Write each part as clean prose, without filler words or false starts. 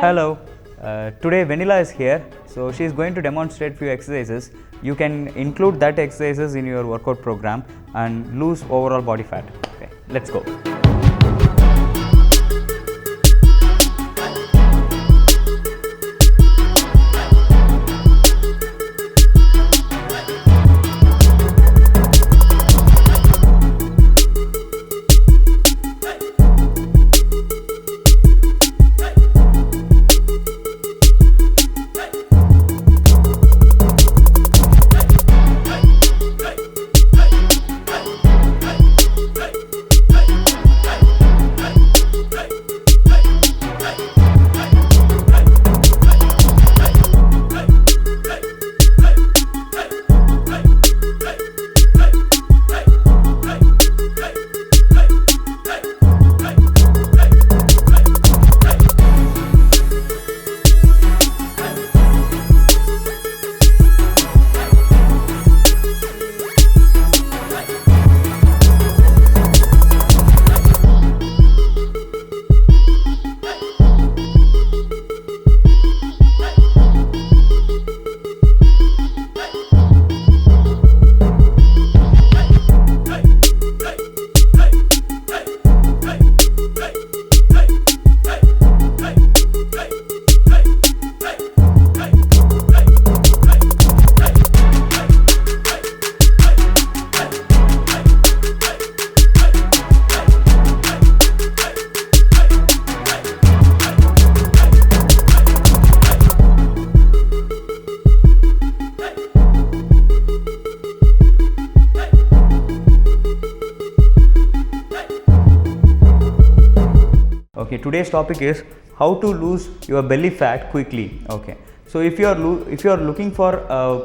Hello, today Vanilla is here, so she is going to demonstrate few exercises. You can include that exercises in your workout program and lose overall body fat. Okay, let's go. Okay, today's topic is how to lose your belly fat quickly. Okay, so if you are looking for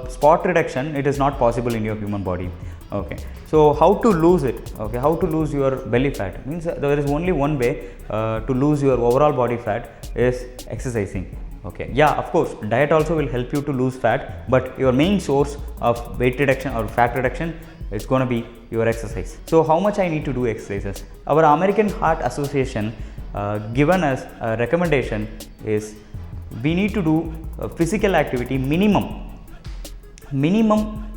spot reduction, it is not possible in your human body. Okay, so how to lose it? Okay, how to lose your belly fat means there is only one way to lose your overall body fat is exercising. Okay, yeah, of course, diet also will help you to lose fat, but your main source of weight reduction or fat reduction is going to be your exercise. So how much I need to do exercises? Our American Heart Association given us a recommendation is we need to do physical activity minimum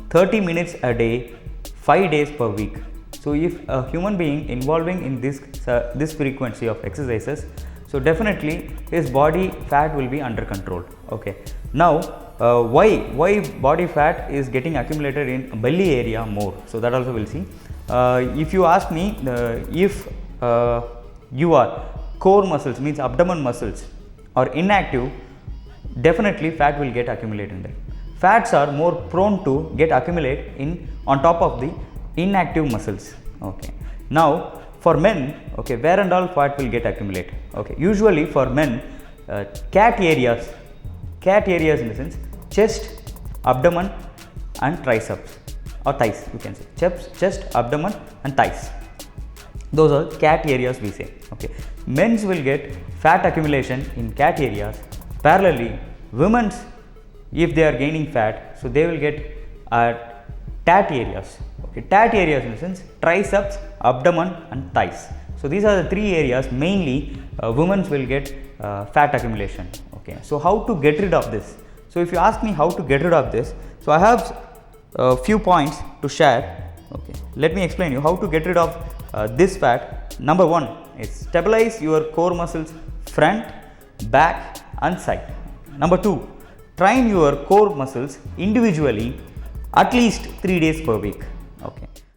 30 minutes a day, 5 days per week. So if a human being involving in this frequency of exercises, so definitely his body fat will be under control. Okay, now why body fat is getting accumulated in belly area more, so that also we'll see. If you ask me, if you are core muscles means abdomen muscles are inactive, definitely fat will get accumulated there. Fats are more prone to get accumulate on top of the inactive muscles. Okay, now for men, okay, where and all fat will get accumulate? Okay, usually for men, cat areas in the sense chest, abdomen and triceps or thighs, you can say chest, abdomen and thighs. Those are cat areas we say. Okay, men's will get fat accumulation in cat areas. Parallelly, women's, if they are gaining fat, so they will get tat areas. Okay, tat areas in the sense triceps, abdomen and thighs. So these are the three areas mainly women's will get fat accumulation. Okay, so how to get rid of this? So if you ask me how to get rid of this, so I have a few points to share. Okay, let me explain you how to get rid of this fat. Number one is stabilize your core muscles front, back and side. Number two, train your core muscles individually at least 3 days per week.